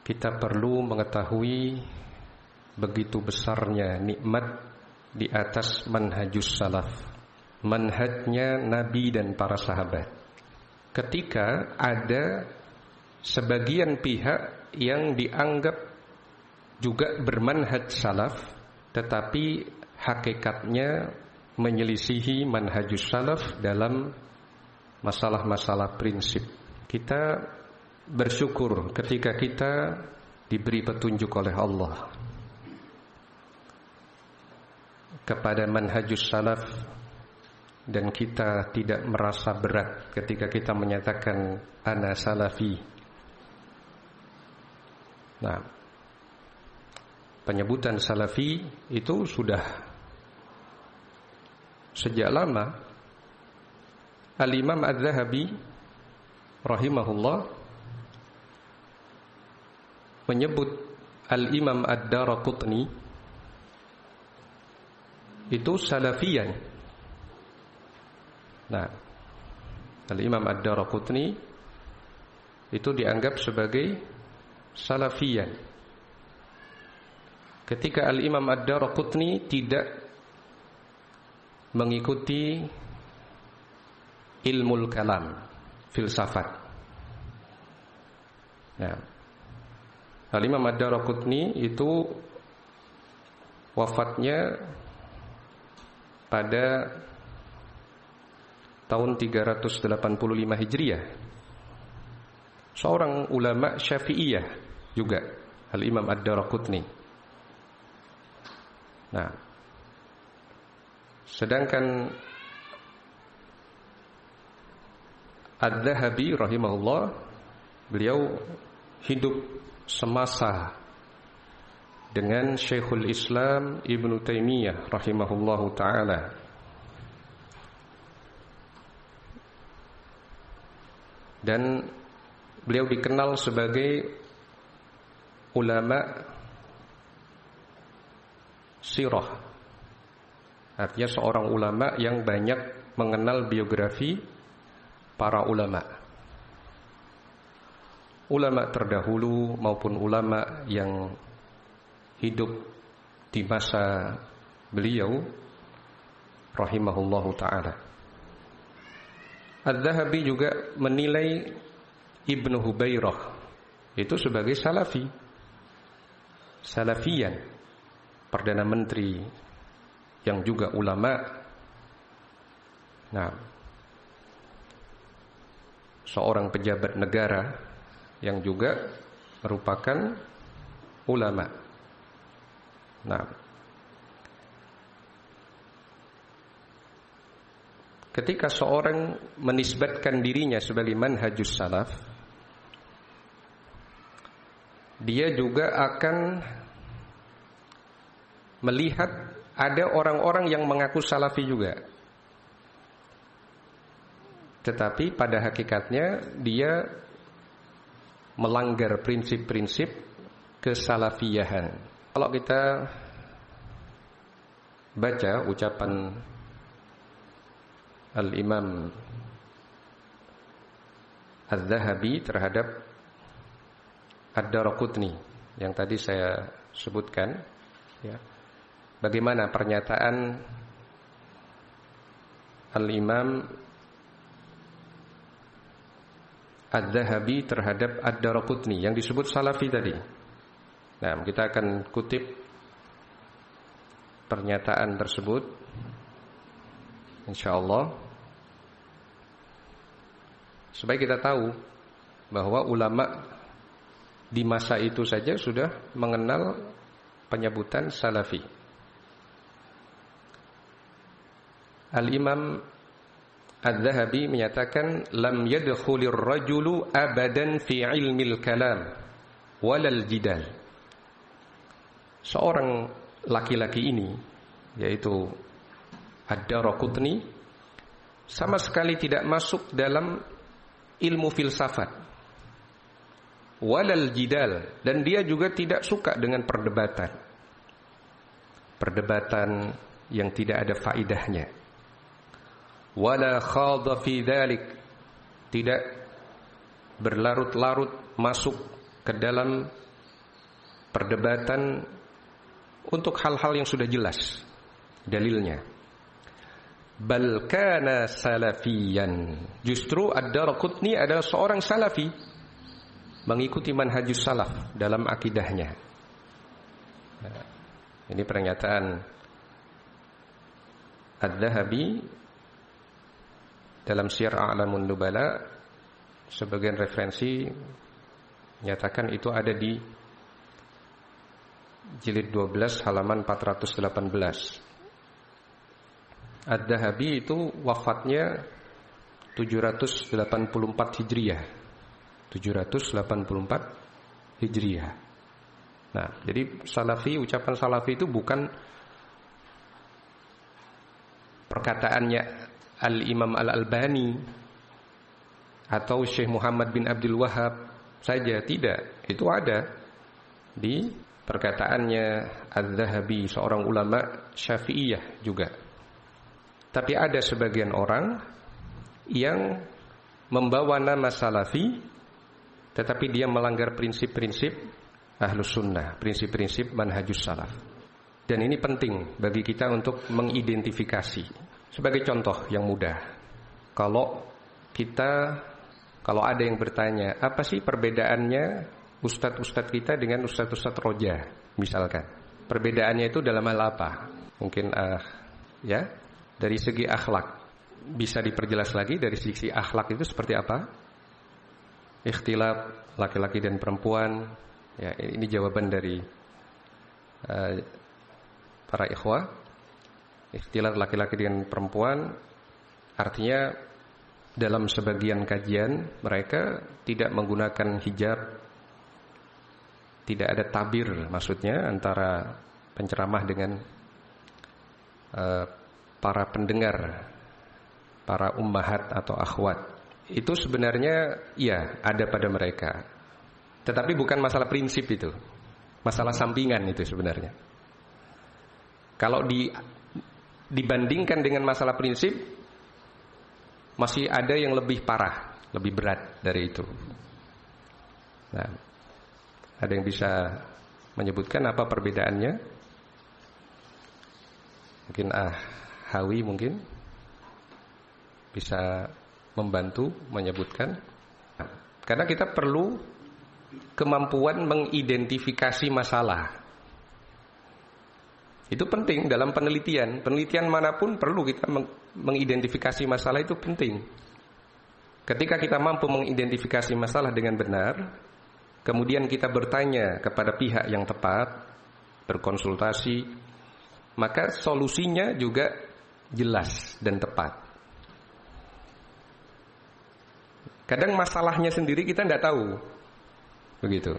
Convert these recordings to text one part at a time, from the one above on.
kita perlu mengetahui begitu besarnya nikmat di atas manhajus salaf, manhajnya Nabi dan para sahabat. Ketika ada sebagian pihak yang dianggap juga bermanhaj salaf, tetapi hakikatnya menyelisihi manhajus salaf dalam masalah-masalah prinsip. Kita bersyukur ketika kita diberi petunjuk oleh Allah kepada manhajus salaf, dan kita tidak merasa berat ketika kita menyatakan ana salafi. Nah, penyebutan salafi itu sudah sejak lama. Al-Imam Az-Zahabi rahimahullah menyebut Al-Imam Ad-Daraqutni itu salafiyan. Nah, Al-Imam Ad-Daraqutni itu dianggap sebagai salafiyan. Ketika Al-Imam Ad-Daraqutni tidak mengikuti ilmul kalam, filsafat. Nah, Al-Imam Ad-Daraqutni itu wafatnya pada tahun 385 Hijriah. Seorang ulama Syafi'iyah juga, Al-Imam Ad-Daraqutni. Nah, sedangkan Ad-Dhahabi rahimahullah, beliau hidup semasa dengan Syekhul Islam Ibnu Taimiyah rahimahullahu taala. Dan beliau dikenal sebagai ulama sirah, artinya seorang ulama yang banyak mengenal biografi para ulama, ulama terdahulu maupun ulama yang hidup di masa beliau rahimahullahu ta'ala. Az-Zahabi juga menilai Ibnu Hubairah itu sebagai salafi, salafiyan, Perdana Menteri yang juga ulama. Nah, seorang pejabat negara yang juga merupakan ulama. Nah, ketika seorang menisbatkan dirinya sebagai manhajus salaf, dia juga akan melihat ada orang-orang yang mengaku salafi juga, tetapi pada hakikatnya dia melanggar prinsip-prinsip kesalafiyahan. Kalau kita baca ucapan Al-Imam Az-Zahabi terhadap Ad-Daraqutni yang tadi saya sebutkan, ya, bagaimana pernyataan Al-Imam Az-Zahabi terhadap Ad-Daraqutni yang disebut salafi tadi. Nah, kita akan kutip pernyataan tersebut insyaallah, supaya kita tahu bahwa ulama di masa itu saja sudah mengenal penyebutan salafi. Al-Imam Az-Zahabi menyatakan lam yadkhulir rajulu abadan fi ilmil kalam walal jidal. Seorang laki-laki ini, yaitu Ad-Daraqutni, sama sekali tidak masuk dalam ilmu filsafat walal jidal, dan dia juga tidak suka dengan perdebatan yang tidak ada faidahnya. Wala khadha fi dzalik, tidak berlarut-larut masuk ke dalam perdebatan untuk hal-hal yang sudah jelas dalilnya. Bal kana salafiyan. Justru Ad-Darqutni adalah seorang salafi, mengikuti manhajus salaf dalam akidahnya. Ini pernyataan Adz-Dzahabi dalam Syiar A'lamun Nubala. Sebagian referensi nyatakan itu ada di jilid 12 halaman 418. Adz-Dzahabi itu wafatnya 784 Hijriah. 784 Hijriah. Nah, jadi salafi, ucapan salafi itu bukan perkataannya Al-Imam Al-Albani atau Syekh Muhammad bin Abdul Wahhab saja, tidak. Itu ada di perkataannya Adz-Dzahabi, seorang ulama Syafi'iyah juga. Tapi ada sebagian orang yang membawa nama salafi, tetapi dia melanggar prinsip-prinsip Ahlus Sunnah, prinsip-prinsip manhajus salaf. Dan ini penting bagi kita untuk mengidentifikasi. Sebagai contoh yang mudah, kalau ada yang bertanya, apa sih perbedaannya ustadz-ustadz kita dengan ustadz-ustadz roja, misalkan. Perbedaannya itu dalam hal apa? Mungkin dari segi akhlak. Bisa diperjelas lagi dari sisi akhlak itu seperti apa? Ikhtilaf laki-laki dan perempuan. Ya, ini jawaban dari para ikhwah. Ikhtilaf laki-laki dengan perempuan artinya dalam sebagian kajian mereka tidak menggunakan hijab, tidak ada tabir, maksudnya antara penceramah dengan para pendengar, para ummahat atau akhwat. Itu sebenarnya ya ada pada mereka. Tetapi bukan masalah prinsip itu. Masalah sampingan itu sebenarnya. Kalau dibandingkan dengan masalah prinsip, masih ada yang lebih parah, lebih berat dari itu. Nah, ada yang bisa menyebutkan apa perbedaannya? Mungkin Hawi mungkin bisa membantu menyebutkan. Karena kita perlu kemampuan mengidentifikasi masalah. Itu penting dalam penelitian. Penelitian manapun perlu kita mengidentifikasi masalah, itu penting. Ketika kita mampu mengidentifikasi masalah dengan benar, kemudian kita bertanya kepada pihak yang tepat, berkonsultasi, maka solusinya juga jelas dan tepat. Kadang masalahnya sendiri kita tidak tahu, begitu.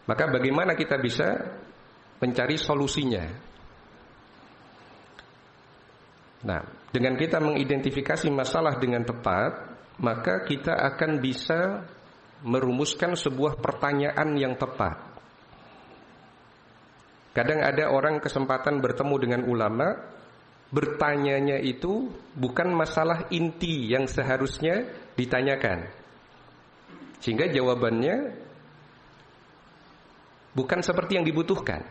Maka bagaimana kita bisa mencari solusinya? Nah, dengan kita mengidentifikasi masalah dengan tepat, maka kita akan bisa merumuskan sebuah pertanyaan yang tepat. Kadang ada orang kesempatan bertemu dengan ulama, bertanyanya itu bukan masalah inti yang seharusnya ditanyakan, sehingga jawabannya bukan seperti yang dibutuhkan.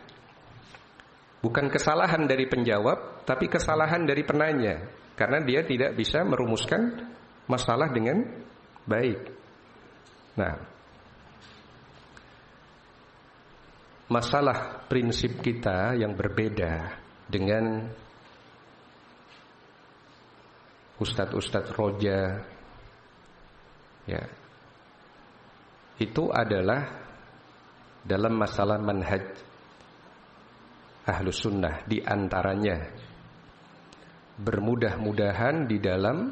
Bukan kesalahan dari penjawab, tapi kesalahan dari penanya, karena dia tidak bisa merumuskan masalah dengan baik. Nah, masalah prinsip kita yang berbeda dengan ustadz-ustadz roja, ya, itu adalah dalam masalah manhaj Ahlus Sunnah, di antaranya bermudah-mudahan di dalam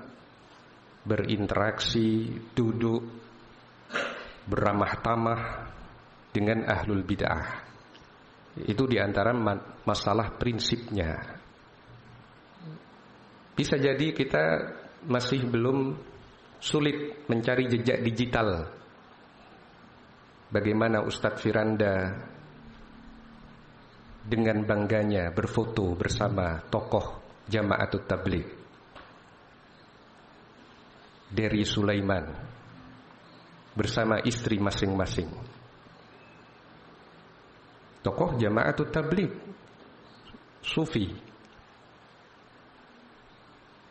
berinteraksi, duduk, beramah tamah dengan ahlul bid'ah. Itu di antara masalah prinsipnya. Bisa jadi kita masih belum, sulit mencari jejak digital. Bagaimana Ustadz Firanda dengan bangganya berfoto bersama tokoh Jama'atut Tabligh, Dery Sulaiman, bersama istri masing-masing. tokoh Jama'atut Tabligh, sufi,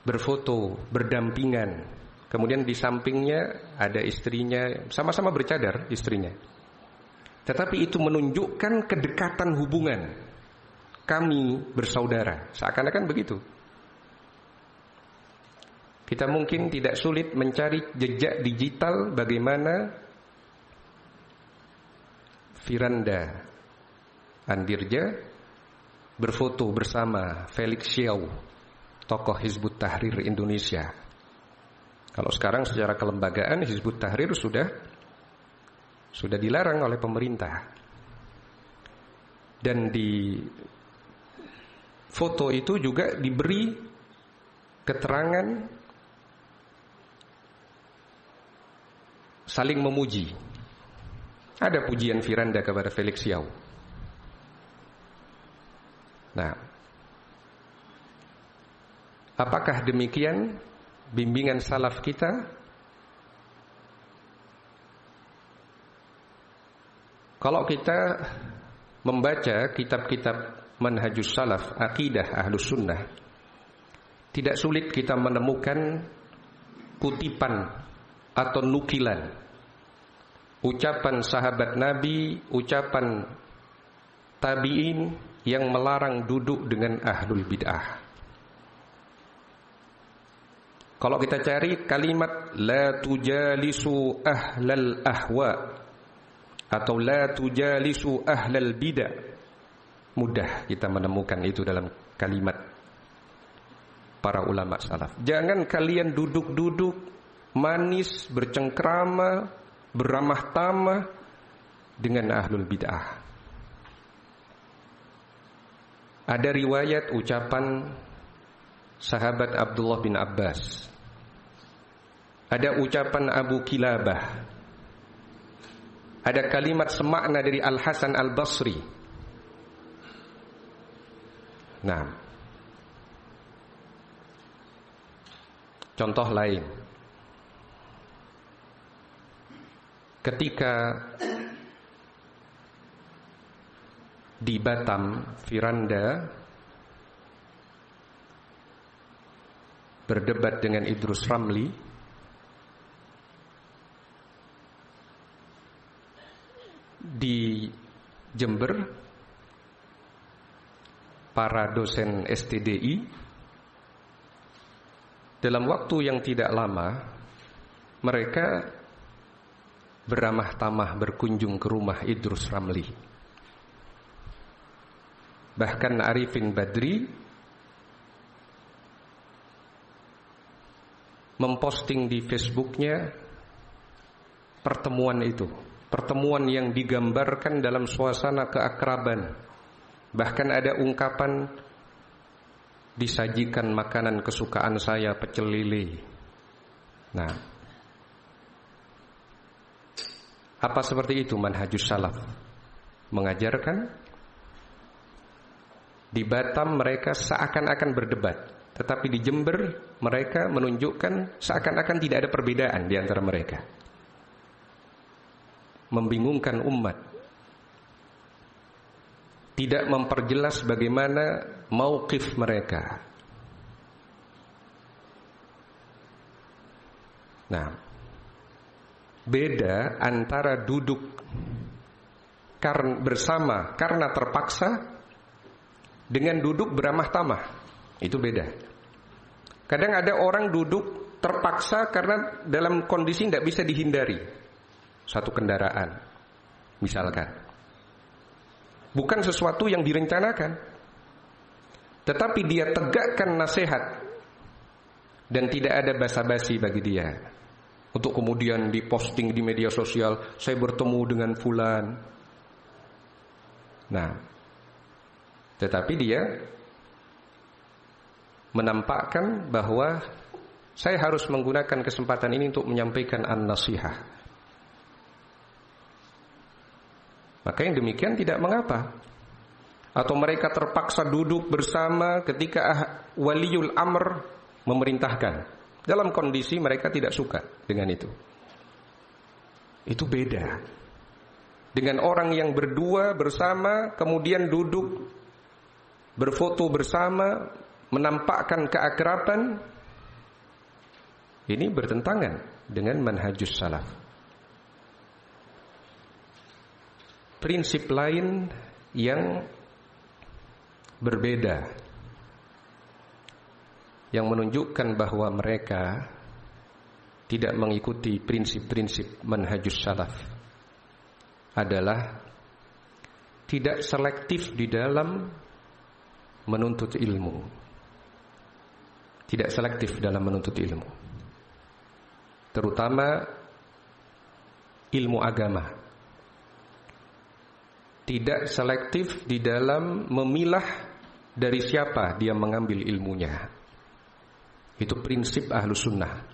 berfoto, berdampingan. Kemudian di sampingnya ada istrinya, sama-sama bercadar istrinya. Tetapi itu menunjukkan kedekatan hubungan. Kami bersaudara, seakan-akan begitu. Kita mungkin tidak sulit mencari jejak digital bagaimana Firanda Andirja berfoto bersama Felix Xiao, tokoh Hizbut Tahrir Indonesia. Kalau sekarang secara kelembagaan Hizbut Tahrir sudah dilarang oleh pemerintah. Dan di foto itu juga diberi keterangan saling memuji. Ada pujian Firanda kepada Felix Xiao. Nah, apakah demikian bimbingan salaf kita? Kalau kita membaca kitab-kitab Manhajus Salaf, Aqidah Ahlus Sunnah, tidak sulit kita menemukan kutipan atau nukilan ucapan sahabat Nabi, ucapan tabi'in yang melarang duduk dengan ahlul bid'ah. Kalau kita cari kalimat la tujalisu ahlal ahwa atau la tujalisu ahlal bid'ah, mudah kita menemukan itu dalam kalimat para ulama salaf. Jangan kalian duduk-duduk manis, bercengkrama, beramah tamah dengan ahlul bid'ah. Ada riwayat ucapan sahabat Abdullah bin Abbas. Ada ucapan Abu Kilabah. Ada kalimat semakna dari Al-Hasan Al-Basri. Nah, contoh lain. Ketika di Batam, Firanda berdebat dengan Idrus Ramli, di Jember para dosen STDI dalam waktu yang tidak lama mereka beramah tamah berkunjung ke rumah Idrus Ramli. Bahkan Arifin Badri memposting di Facebooknya pertemuan itu, pertemuan yang digambarkan dalam suasana keakraban. Bahkan ada ungkapan disajikan makanan kesukaan saya, pecel lele. Nah, apa seperti itu manhajus salaf? Mengajarkan. Di Batam mereka seakan-akan berdebat, tetapi di Jember mereka menunjukkan seakan-akan tidak ada perbedaan di antara mereka. Membingungkan umat. Tidak memperjelas bagaimana mauqif mereka. Nah, beda antara duduk bersama karena terpaksa dengan duduk beramah tamah. Itu beda. Kadang ada orang duduk terpaksa karena dalam kondisi tidak bisa dihindari. Satu kendaraan misalkan, bukan sesuatu yang direncanakan, tetapi dia tegakkan nasihat dan tidak ada basa-basi bagi dia untuk kemudian diposting di media sosial, saya bertemu dengan fulan. Nah, tetapi dia menampakkan bahwa saya harus menggunakan kesempatan ini untuk menyampaikan an-nasihah. Maka yang demikian tidak mengapa. Atau mereka terpaksa duduk bersama ketika waliul amr memerintahkan, dalam kondisi mereka tidak suka dengan itu. Itu beda. dengan orang yang berdua bersama, kemudian duduk berfoto bersama, menampakkan keakraban, ini bertentangan dengan manhajus salaf. Prinsip lain yang berbeda, yang menunjukkan bahwa mereka tidak mengikuti prinsip-prinsip manhajus salaf, adalah tidak selektif di dalam menuntut ilmu. Tidak selektif dalam menuntut ilmu, terutama ilmu agama. Tidak selektif di dalam memilah dari siapa dia mengambil ilmunya. Itu prinsip Ahlus Sunnah.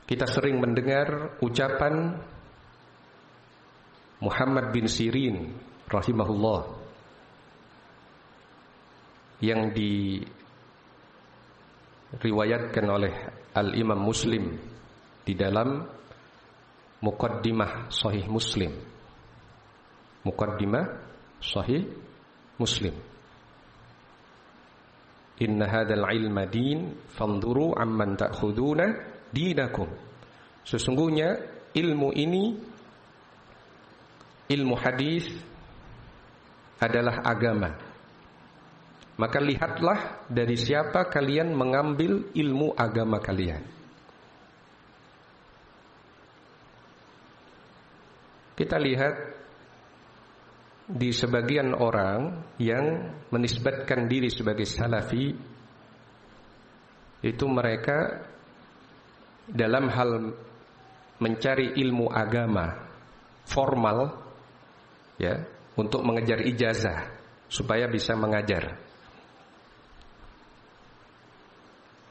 Kita sering mendengar ucapan Muhammad bin Sirin rahimahullah yang diriwayatkan oleh Al-Imam Muslim di dalam Muqaddimah Sahih Muslim. Muqaddimah Sahih Muslim. Inna hadzal ilma din fanzuru amman ta'khuduna dinakum. Sesungguhnya ilmu ini, ilmu hadis adalah agama. Maka lihatlah dari siapa kalian mengambil ilmu agama kalian. Kita lihat di sebagian orang yang menisbatkan diri sebagai salafi, itu mereka dalam hal mencari ilmu agama formal, ya, untuk mengejar ijazah supaya bisa mengajar.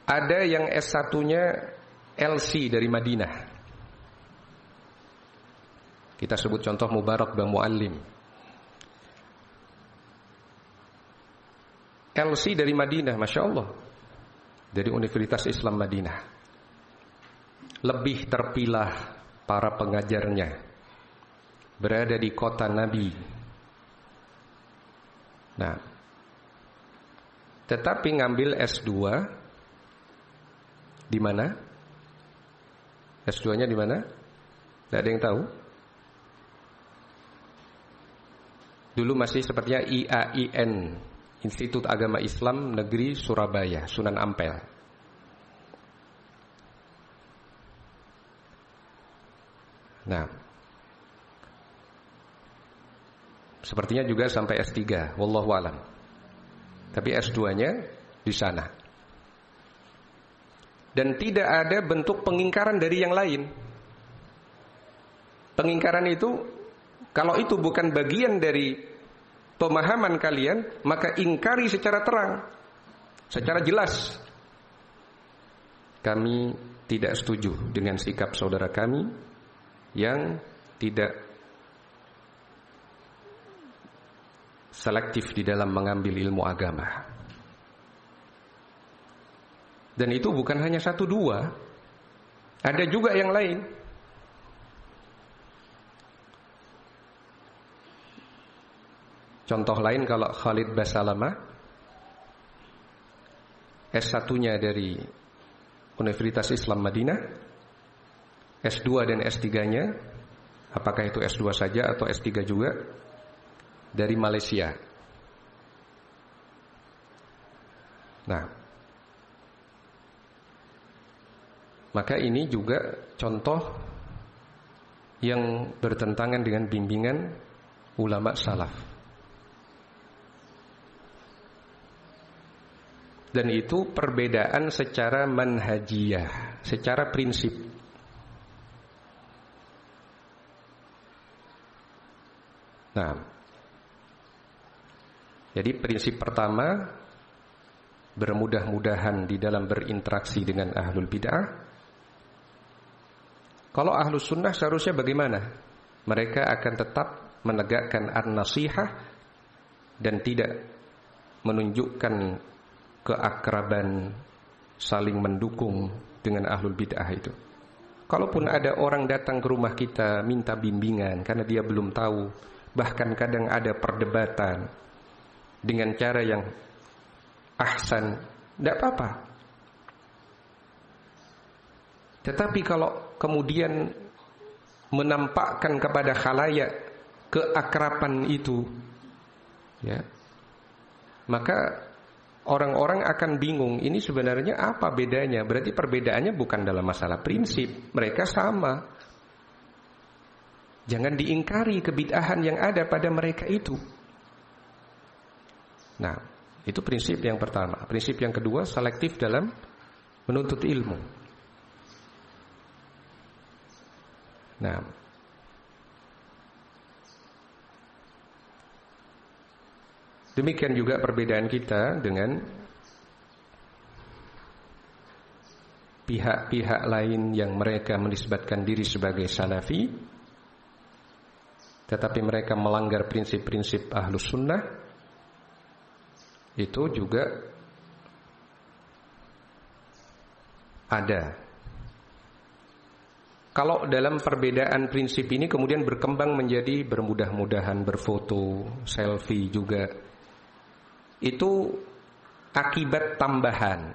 Ada yang S1-nya LC dari Madinah. Kita sebut contoh Mubarak bin Muallim. LC dari Madinah, Masya Allah, dari Universitas Islam Madinah. Lebih terpilah para pengajarnya, berada di kota Nabi. Nah, tetapi ngambil S2 di mana? S2-nya di mana? Tidak ada yang tahu? Dulu masih sepertinya IAIN, Institut Agama Islam Negeri Surabaya, Sunan Ampel. Nah, sepertinya juga sampai S3, wallahu alam. Tapi S2-nya di sana. Dan tidak ada bentuk pengingkaran dari yang lain. Pengingkaran itu, kalau itu bukan bagian dari pemahaman kalian, maka ingkari secara terang, secara jelas. Kami tidak setuju dengan sikap saudara kami yang tidak selektif di dalam mengambil ilmu agama. Dan itu bukan hanya satu dua, ada juga yang lain. Contoh lain, kalau Khalid Basalamah, S1-nya dari Universitas Islam Madinah, S2 dan S3-nya, apakah itu S2 saja atau S3 juga, dari Malaysia. Nah, maka ini juga contoh yang bertentangan dengan bimbingan ulama salaf. Dan itu perbedaan secara manhajiyah, secara prinsip. Nah, jadi prinsip pertama, bermudah-mudahan di dalam berinteraksi dengan ahlul bid'ah. Kalau ahlus sunnah seharusnya bagaimana? Mereka akan tetap menegakkan an-nasihah dan tidak menunjukkan keakraban, saling mendukung dengan ahlul bid'ah itu. kalaupun ada orang datang ke rumah kita minta bimbingan karena dia belum tahu, bahkan kadang ada perdebatan dengan cara yang ahsan, tidak apa-apa. Tetapi kalau kemudian menampakkan kepada khalayak keakraban itu, ya, maka orang-orang akan bingung, ini sebenarnya apa bedanya? Berarti perbedaannya bukan dalam masalah prinsip, mereka sama. Jangan diingkari kebid'ahan yang ada pada mereka itu. Nah, itu prinsip yang pertama. Prinsip yang kedua, selektif dalam menuntut ilmu. Nah, demikian juga perbedaan kita dengan pihak-pihak lain yang mereka menisbatkan diri sebagai salafi, tetapi mereka melanggar prinsip-prinsip Ahlus Sunnah. Itu juga ada. Kalau dalam perbedaan prinsip ini kemudian berkembang menjadi bermudah-mudahan, berfoto, selfie juga, itu akibat tambahan.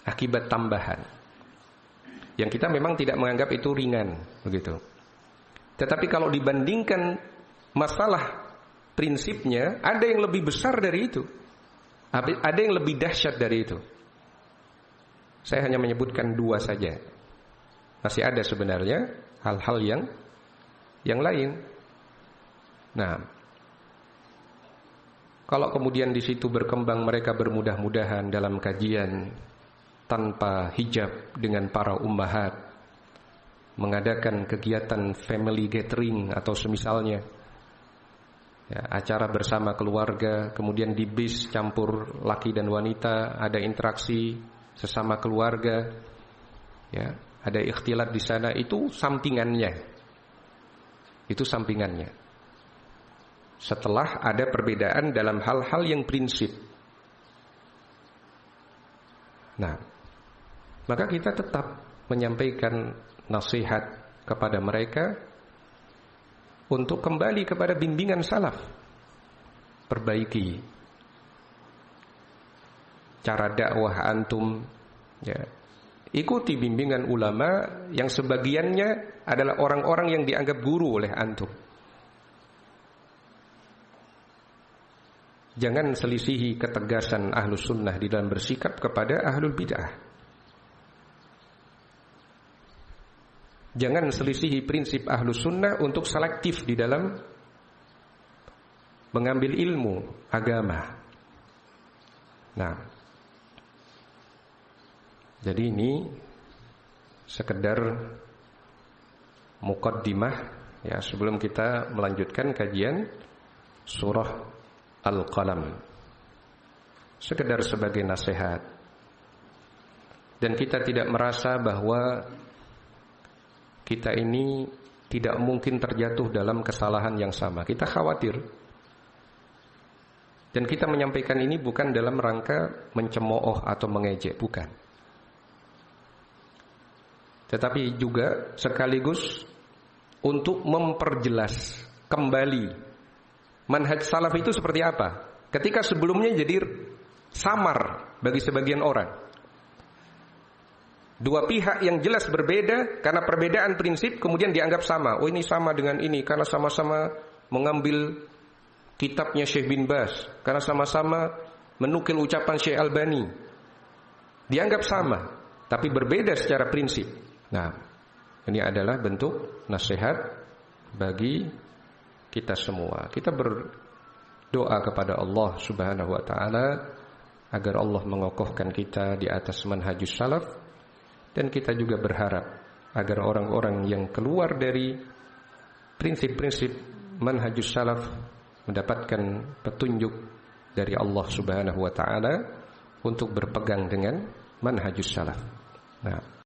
Akibat tambahan yang kita memang tidak menganggap itu ringan, begitu. Tetapi kalau dibandingkan masalah prinsipnya, ada yang lebih besar dari itu, ada yang lebih dahsyat dari itu. Saya hanya menyebutkan dua saja. Masih ada sebenarnya hal-hal yang lain. Nah, kalau kemudian di situ berkembang mereka bermudah-mudahan dalam kajian tanpa hijab dengan para ummahat, mengadakan kegiatan family gathering atau semisalnya, ya, acara bersama keluarga, kemudian di bis campur laki dan wanita, ada interaksi sesama keluarga, ya, ada ikhtilat di sana, itu sampingannya. Itu sampingannya. Setelah ada perbedaan dalam hal-hal yang prinsip. Nah, maka kita tetap menyampaikan nasihat kepada mereka untuk kembali kepada bimbingan salaf. Perbaiki cara dakwah antum, ya. Ikuti bimbingan ulama yang sebagiannya adalah orang-orang yang dianggap guru oleh antum. Jangan selisihi ketegasan Ahlus Sunnah di dalam bersikap kepada Ahlul Bid'ah. Jangan selisihi prinsip Ahlus Sunnah untuk selektif di dalam mengambil ilmu agama. Nah, jadi ini sekedar muqaddimah, ya, sebelum kita melanjutkan kajian surah Al-Qalam. Sekedar sebagai nasihat. Dan kita tidak merasa bahwa kita ini tidak mungkin terjatuh dalam kesalahan yang sama. Kita khawatir. Dan kita menyampaikan ini bukan dalam rangka mencemooh atau mengejek, bukan. Tetapi juga sekaligus untuk memperjelas kembali manhaj salaf itu seperti apa. Ketika sebelumnya jadi samar bagi sebagian orang. Dua pihak yang jelas berbeda karena perbedaan prinsip kemudian dianggap sama. Oh, ini sama dengan ini karena sama-sama mengambil kitabnya Syekh bin Baz, karena sama-sama menukil ucapan Syekh Albani. Dianggap sama, tapi berbeda secara prinsip. Nah, ini adalah bentuk nasihat bagi kita semua. Kita berdoa kepada Allah Subhanahu wa taala agar Allah mengokohkan kita di atas manhajus salaf, dan kita juga berharap agar orang-orang yang keluar dari prinsip-prinsip manhajus salaf mendapatkan petunjuk dari Allah Subhanahu wa taala untuk berpegang dengan manhajus salaf. Nah,